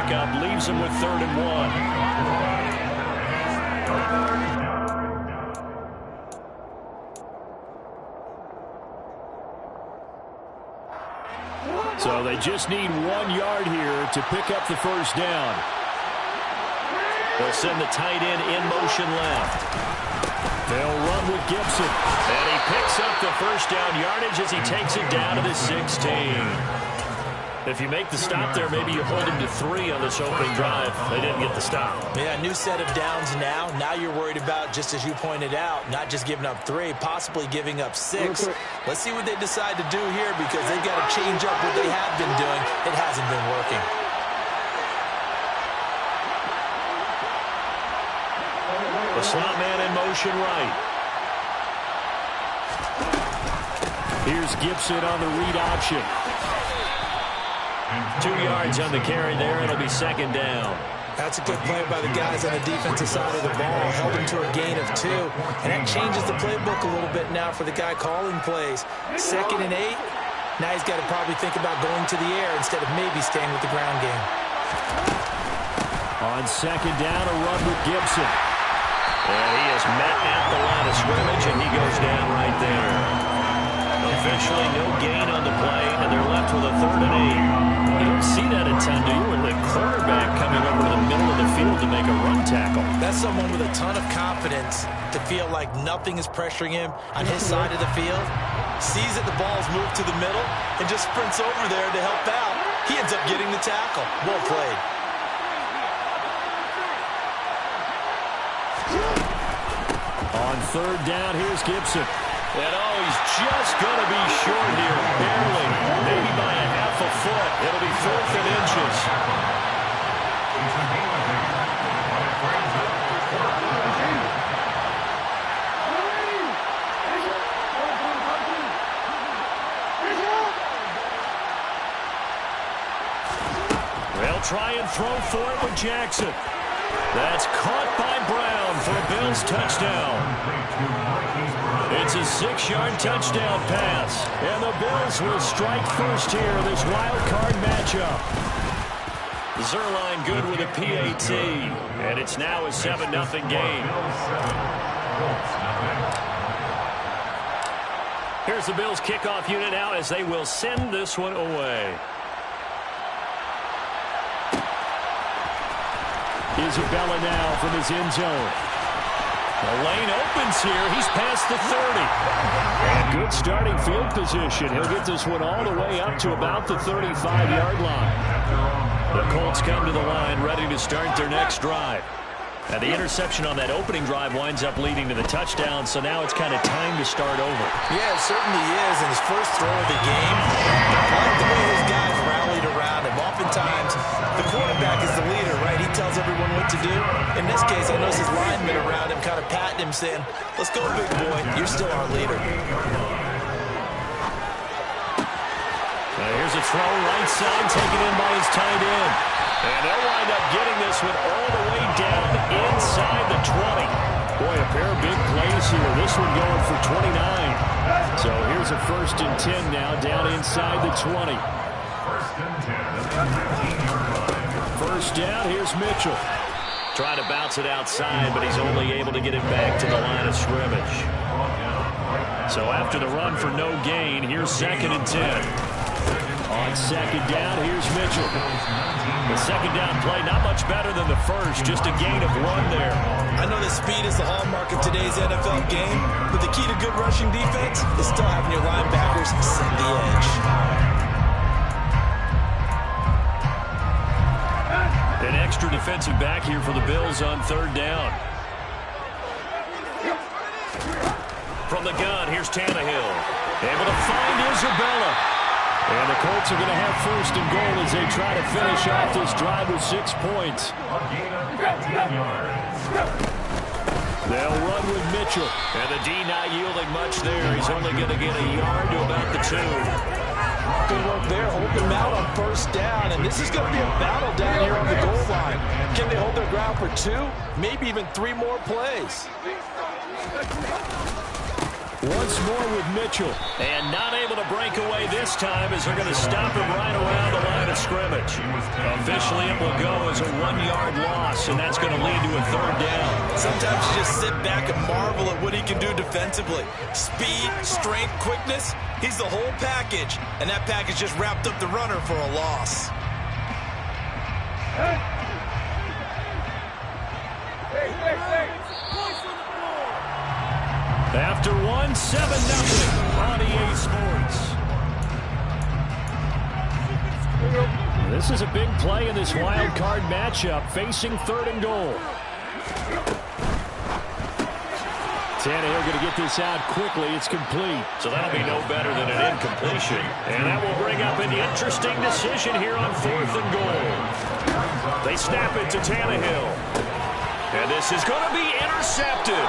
pickup leaves him with 3rd and 1. So they just need 1 yard here to pick up the first down. They'll send the tight end in motion left. They'll run with Gibson. And he picks up the first down yardage as he takes it down to the 16. If you make the stop there, maybe you hold him to 3 on this opening drive. They didn't get the stop. Yeah, new set of downs now. Now you're worried about, just as you pointed out, not just giving up 3, possibly giving up 6. Let's see what they decide to do here because they've got to change up what they have been doing. It hasn't been working. The slot man in motion right. Here's Gibson on the read option. 2 yards on the carry there. It'll be 2nd down. That's a good play by the guys on the defensive side of the ball. Held him to a gain of 2. And that changes the playbook a little bit now for the guy calling plays. 2nd and 8. Now he's got to probably think about going to the air instead of maybe staying with the ground game. On 2nd down, a run with Gibson. And he is met at the line of scrimmage, and he goes down right there. Officially no gain on the play, and they're left with a 3rd and 8. You don't see that a ton, do you? With the quarterback coming over to the middle of the field to make a run tackle. That's someone with a ton of confidence to feel like nothing is pressuring him on his side of the field. Sees that the ball's moved to the middle and just sprints over there to help out. He ends up getting the tackle. Well played. On 3rd down, here's Gibson. And he's just going to be short here, barely, maybe by a half a foot. It'll be 4th and inches. They'll try and throw for it with Jackson. That's caught by Brown for a Bills touchdown. It's a 6-yard touchdown pass. And the Bills will strike first here in this wild card matchup. Zuerlein good with a PAT. And it's now a 7-0 game. Here's the Bills kickoff unit now as they will send this one away. Isabella now from his end zone. The lane opens here. He's past the 30. And good starting field position. He'll get this one all the way up to about the 35-yard line. The Colts come to the line ready to start their next drive. And the interception on that opening drive winds up leading to the touchdown, so now it's kind of time to start over. Yeah, it certainly is. In his first throw of the game, I like the way his guys rallied around him. Oftentimes, the quarterback is the leader, right? He tells everyone what to do. In this case, I notice his linemen around him kind of patting him, saying, let's go, big boy. You're still our leader. Here's a throw right side, taken in by his tight end. And they'll wind up getting this one all the way down inside the 20. Boy, a pair of big plays here. This one going for 29. So here's a 1st and 10 now down inside the 20. 1st down, here's Mitchell. Trying to bounce it outside, but he's only able to get it back to the line of scrimmage. So after the run for no gain, here's 2nd and 10. On 2nd down, here's Mitchell. The 2nd down play, not much better than the first, just a gain of 1 there. I know that speed is the hallmark of today's NFL game, but the key to good rushing defense is still having your linebackers set the edge. An extra defensive back here for the Bills on 3rd down. From the gun, here's Tannehill. Able to find Isabella. And the Colts are going to have 1st and goal as they try to finish off this drive with 6 points. They'll run with Mitchell. And the D not yielding much there. He's only going to get a yard to about the 2. Good work there, holding them out on 1st down. And this is going to be a battle down here on the goal line. Can they hold their ground for 2, maybe even 3 more plays? Once more with Mitchell. And not able to break away this time as they're going to stop him right around the line of scrimmage. Officially, it will go as a 1-yard loss, and that's going to lead to a 3rd down. Sometimes you just sit back and marvel at what he can do defensively. Speed, strength, quickness, he's the whole package. And that package just wrapped up the runner for a loss. After 1, 7-0 on EA Sports. This is a big play in this wild card matchup, facing 3rd and goal. Tannehill going to get this out quickly. It's complete. So that'll be no better than an incompletion. And that will bring up an interesting decision here on 4th and goal. They snap it to Tannehill. And this is going to be intercepted.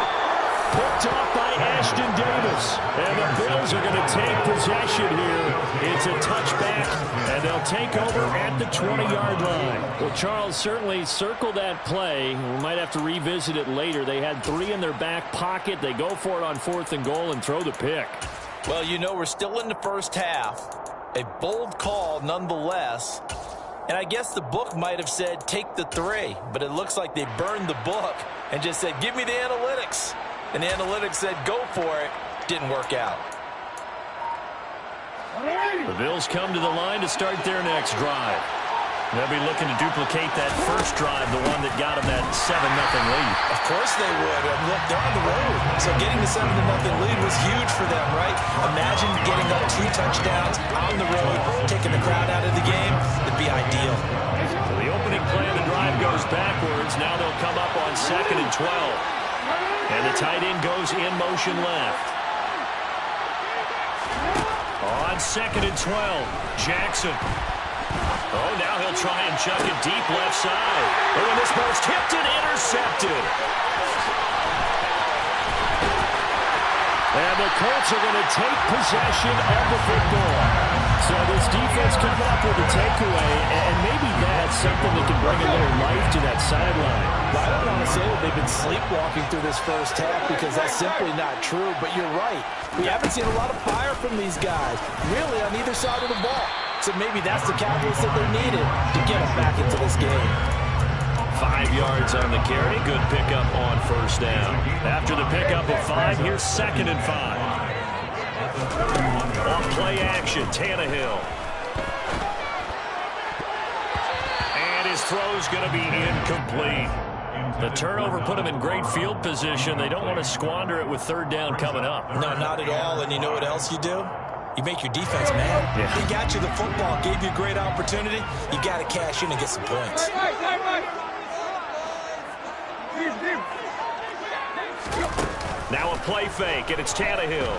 Picked off by Ashton Davis. And the Bills are going to take possession here. It's a touchback, and they'll take over at the 20-yard line. Well, Charles, certainly circle that play. We might have to revisit it later. They had 3 in their back pocket. They go for it on 4th and goal and throw the pick. Well, you know, we're still in the first half. A bold call nonetheless. And I guess the book might have said take the 3, but it looks like they burned the book and just said, give me the analytics. And the analytics said, go for it. Didn't work out. The Bills come to the line to start their next drive. They'll be looking to duplicate that first drive, the one that got them that 7-0 lead. Of course they would. Look, they're on the road. So getting the 7-0 lead was huge for them, right? Imagine getting up 2 touchdowns on the road, taking the crowd out of the game. It'd be ideal. So the opening play of the drive goes backwards. Now they'll come up on 2nd and 12. And the tight end goes in motion left. On 2nd and 12, Jackson. Oh, now he'll try and chuck it deep left side. Oh, and this ball's tipped and intercepted. And the Colts are going to take possession of the football. So this defense coming up with a takeaway, and maybe that's something that can bring a little life to that sideline. Well, I don't want to say that they've been sleepwalking through this first half because that's simply not true, but you're right. We haven't seen a lot of fire from these guys, really on either side of the ball. So maybe that's the catalyst that they needed to get them back into this game. 5 yards on the carry. Good pickup on 1st down. After the pickup of 5, here's 2nd and 5. On play action, Tannehill. And his throw's going to be incomplete. The turnover put him in great field position. They don't want to squander it with 3rd down coming up. No, not at all. And you know what else you do? You make your defense mad. Yeah. He got you the football, gave you a great opportunity. You got to cash in and get some points. Now a play fake, and it's Tannehill.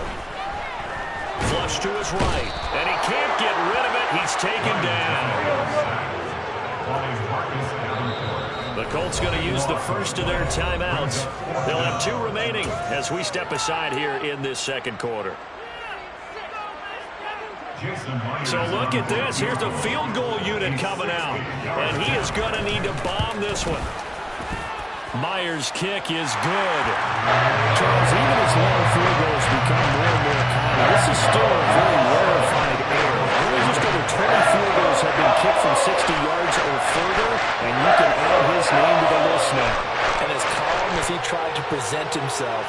Flush to his right, and he can't get rid of it. He's taken down. The Colts going to use the first of their timeouts. They'll have 2 remaining as we step aside here in this 2nd quarter. So look at this. Here's the field goal unit coming out, and he is going to need to bomb this one. Myers' kick is good. Charles, even as long field goals become more and more common, this is still a very rarefied error. Only just over 20 field goals have been kicked from 60 yards or further, and you can add his name to the list now. And as calm as he tried to present himself,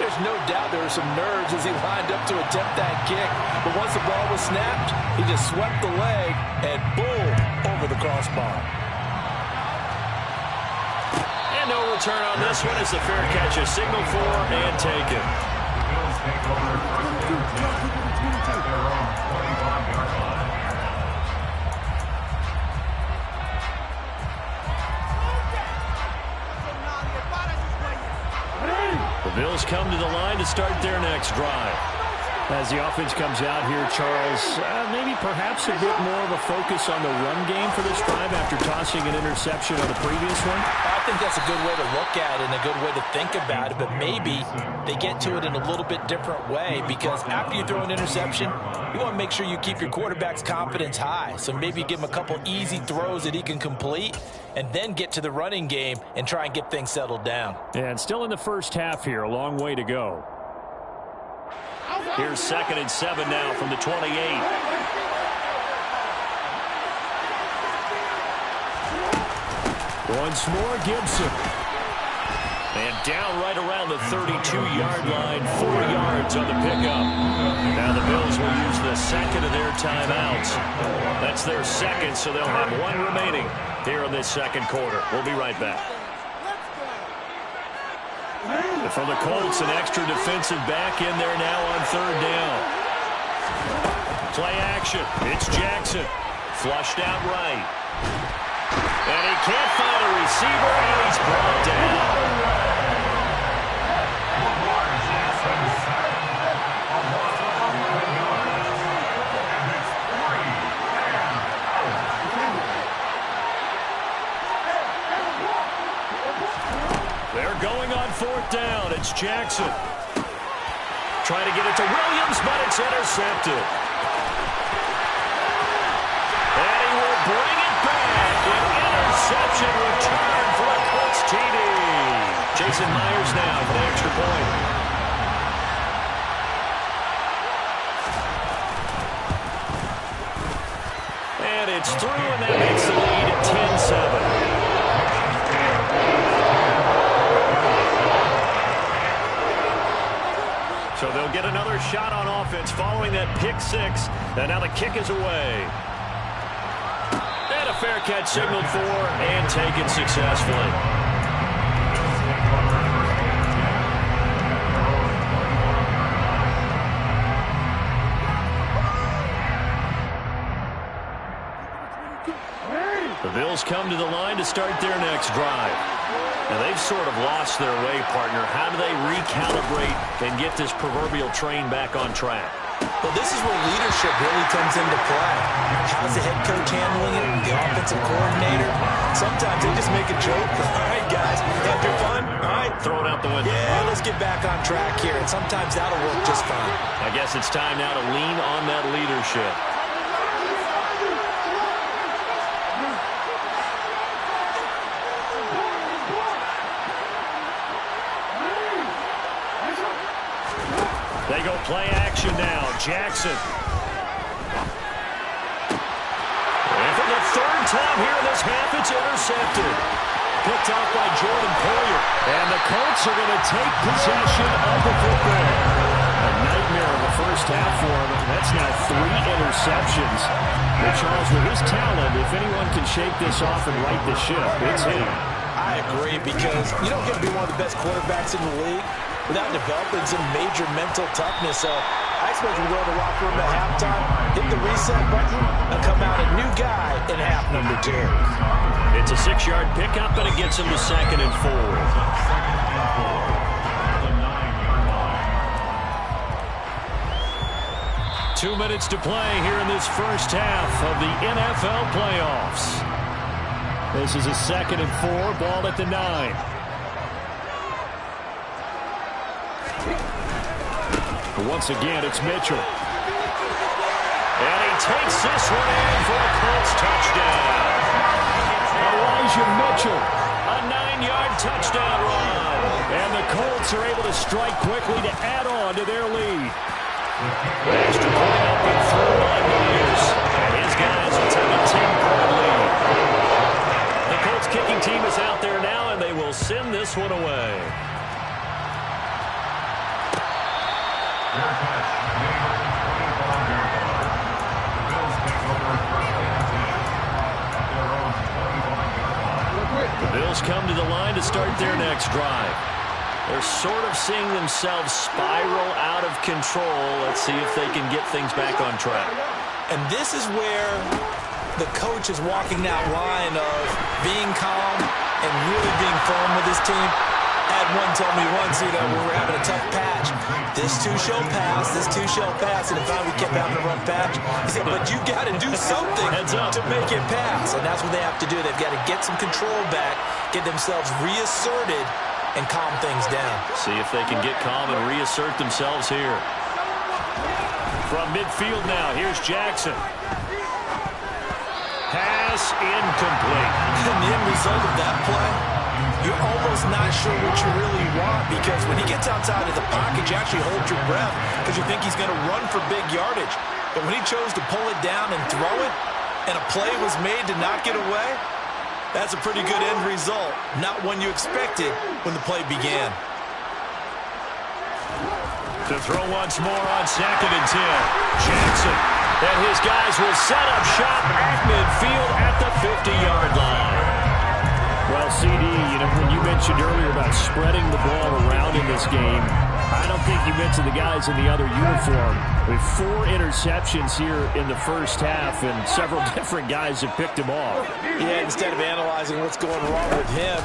there's no doubt there were some nerves as he lined up to attempt that kick. But once the ball was snapped, he just swept the leg and boom, over the crossbar. And no return on this one as the fair catch is signaled for and taken. The Bills come to the line to start their next drive. As the offense comes out here, Charles, maybe perhaps a bit more of a focus on the run game for this drive after tossing an interception on the previous one? I think that's a good way to look at it and a good way to think about it, but maybe they get to it in a little bit different way because after you throw an interception, you want to make sure you keep your quarterback's confidence high. So maybe you give him a couple easy throws that he can complete and then get to the running game and try and get things settled down. And still in the first half here, a long way to go. Here's 2nd and 7 now from the 28. Once more, Gibson. And down right around the 32-yard line, 4 yards on the pickup. Now the Bills will use the second of their timeouts. That's their second, so they'll have 1 remaining here in this second quarter. We'll be right back. For the Colts, an extra defensive back in there now on 3rd down. Play action. It's Jackson. Flushed out right. And he can't find a receiver, and he's brought down. They're going on 4th down. It's Jackson. Trying to get it to Williams, but it's intercepted. And he will bring it back. An interception return for a Colts TD. Jason Myers now for the extra point. And it's through, and that makes the lead at 10-7. So they'll get another shot on offense following that pick 6. And now the kick is away. And a fair catch signaled for and taken successfully. The Bills come to the line to start their next drive. Now, they've sort of lost their way, partner. How do they recalibrate and get this proverbial train back on track? Well, this is where leadership really comes into play. How's the head coach handling it? The offensive coordinator? Sometimes they just make a joke. All right, guys, after fun? All right. Throw it out the window. Yeah, let's get back on track here. And sometimes that'll work just fine. I guess it's time now to lean on that leadership. They go play action now. Jackson. And for the 3rd time here in this half, it's intercepted. Picked off by Jordan Poyer. And the Colts are going to take possession of the football. A nightmare of the first half for him. That's now 3 interceptions. But Charles, with his talent, if anyone can shake this off and right the ship, it's him. I agree, because you don't get to be one of the best quarterbacks in the league without developing some major mental toughness. So I expect him to go to the locker room at halftime, hit the reset button, and come out a new guy in half number 2. It's a 6-yard pickup, and it gets him to 2nd and 4. 2 minutes to play here in this first half of the NFL playoffs. This is a 2nd and 4, ball at the 9. Once again, it's Mitchell. And he takes this one in for a Colts touchdown. Elijah Mitchell, a 9-yard touchdown run. And the Colts are able to strike quickly to add on to their lead. Extra point up and through by Myers. And his guys will take a 10-point lead. The Colts kicking team is out there now, and they will send this one away. The Bills come to the line to start their next drive. They're sort of seeing themselves spiral out of control. Let's see if they can get things back on track. And this is where the coach is walking that line of being calm and really being firm with his team. I had one tell me once, we were having a tough patch. This too shall pass, this too shall pass. And in fact, we kept having a rough patch. He said, but you got to do something to make it pass. And that's what they have to do. They've got to get some control back, get themselves reasserted, and calm things down. See if they can get calm and reassert themselves here. From midfield now, here's Jackson. Pass incomplete. And the end result of that play, you're almost not sure what you really want, because when he gets outside of the pocket, you actually hold your breath because you think he's going to run for big yardage. But when he chose to pull it down and throw it, and a play was made to knock it away, that's a pretty good end result. Not one you expected when the play began. To throw once more on 2nd and 10. Jackson. And his guys will set up shop at midfield at the 50-yard line. Well, CD, you know, when you mentioned earlier about spreading the ball around in this game, I don't think you mentioned the guys in the other uniform. With 4 interceptions here in the first half, and several different guys have picked them off. Yeah, instead of analyzing what's going wrong with him,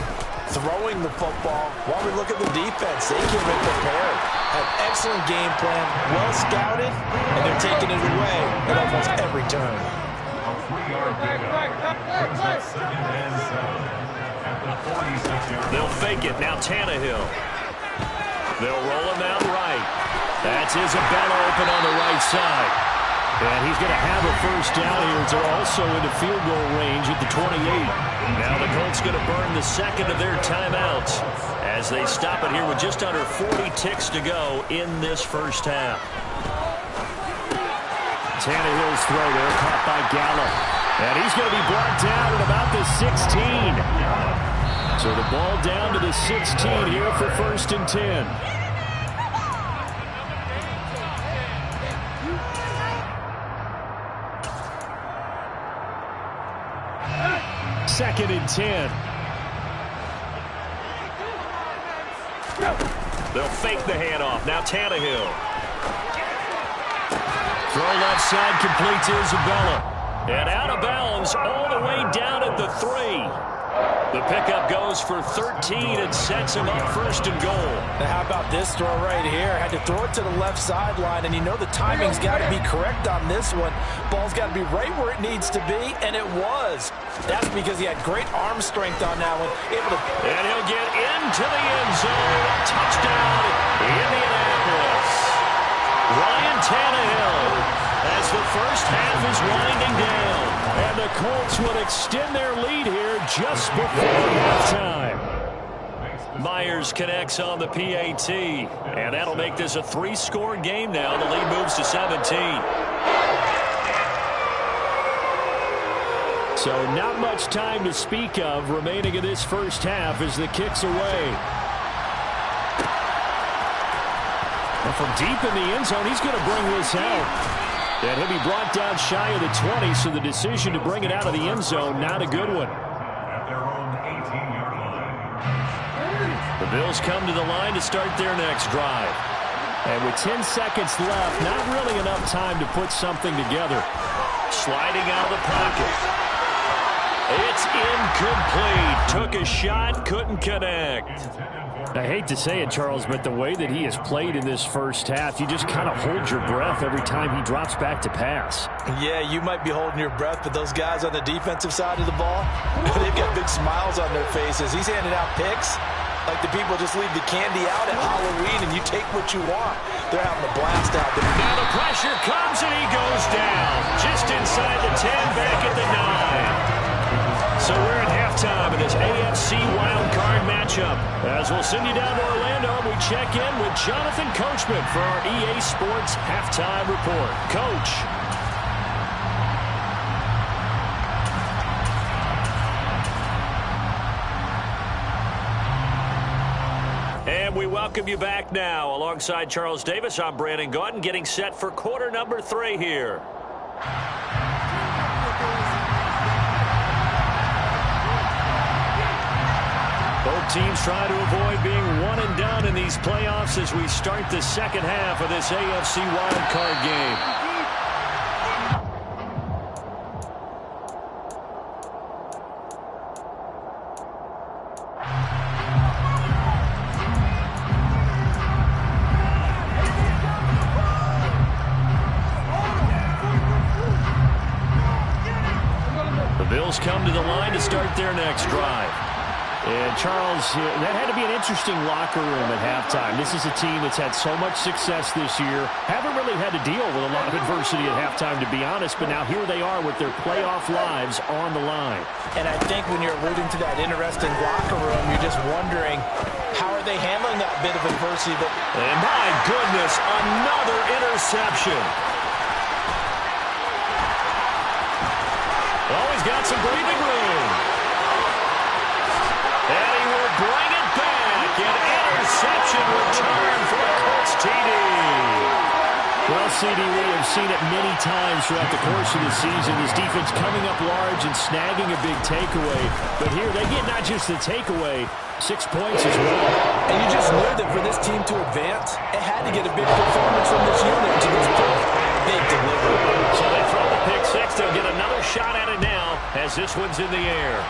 throwing the football, while we look at the defense, they came in prepared. An excellent game plan, well scouted, and they're taking it away at almost every turn. They'll fake it. Now Tannehill. They'll roll him out right. That's Isabella open on the right side. And he's going to have a first down here. They're also into field goal range at the 28. Now the Colts going to burn the second of their timeouts as they stop it here with just under 40 ticks to go in this first half. Tannehill's throw there, caught by Gallup. And he's going to be brought down at about the 16. So the ball down to the 16 here for 1st and 10. Second and 10. They'll fake the handoff. Now Tannehill. Throw left side, complete to Isabella. And out of bounds all the way down at the 3. The pickup goes for 13 and sets him up 1st and goal. Now how about this throw right here? Had to throw it to the left sideline, and you know the timing's got to be correct on this one. Ball's got to be right where it needs to be, and it was. That's because he had great arm strength on that one. And he'll get into the end zone. Touchdown, Indianapolis. Ryan Tannehill as the first half is winding down. And the Colts would extend their lead here just before halftime. Myers connects on the PAT. And that'll make this a 3-score game now. The lead moves to 17. So not much time to speak of remaining in this first half as the kick's away. And from deep in the end zone, he's going to bring this out. And he'll be brought down shy of the 20, so the decision to bring it out of the end zone, not a good one. The Bills come to the line to start their next drive. And with 10 seconds left, not really enough time to put something together. Sliding out of the pocket. It's incomplete. Took a shot, couldn't connect. I hate to say it, Charles, but the way that he has played in this first half, you just kind of hold your breath every time he drops back to pass. Yeah, you might be holding your breath, but those guys on the defensive side of the ball, they've got big smiles on their faces. He's handing out picks like the people just leave the candy out at Halloween and you take what you want. They're having a blast out there. Now the pressure comes and he goes down. Just inside the 10, back at the 9. So we're at halftime in this AFC wildcard matchup. As we'll send you down to Orlando, we check in with Jonathan Coachman for our EA Sports Halftime Report. Coach. And we welcome you back now. Alongside Charles Davis, I'm Brandon Gaudin, getting set for quarter number 3 here. Both teams try to avoid being one and done in these playoffs as we start the second half of this AFC wildcard game. The Bills come to the line to start their next drive. And, Charles, that had to be an interesting locker room at halftime. This is a team that's had so much success this year. Haven't really had to deal with a lot of adversity at halftime, to be honest, but now here they are with their playoff lives on the line. And I think when you're alluding to that interesting locker room, you're just wondering, how are they handling that bit of adversity? And, my goodness, another interception. Oh, he's got some breathing room. And he will bring it back. An interception return for a Colts TD. Well, CD, we have seen it many times throughout the course of the season. This defense coming up large and snagging a big takeaway. But here they get not just the takeaway, 6 points as well. And you just knew that for this team to advance, it had to get a big performance from this unit to this point. They delivered. So they throw the pick six. They'll get another shot at it now as this one's in the air.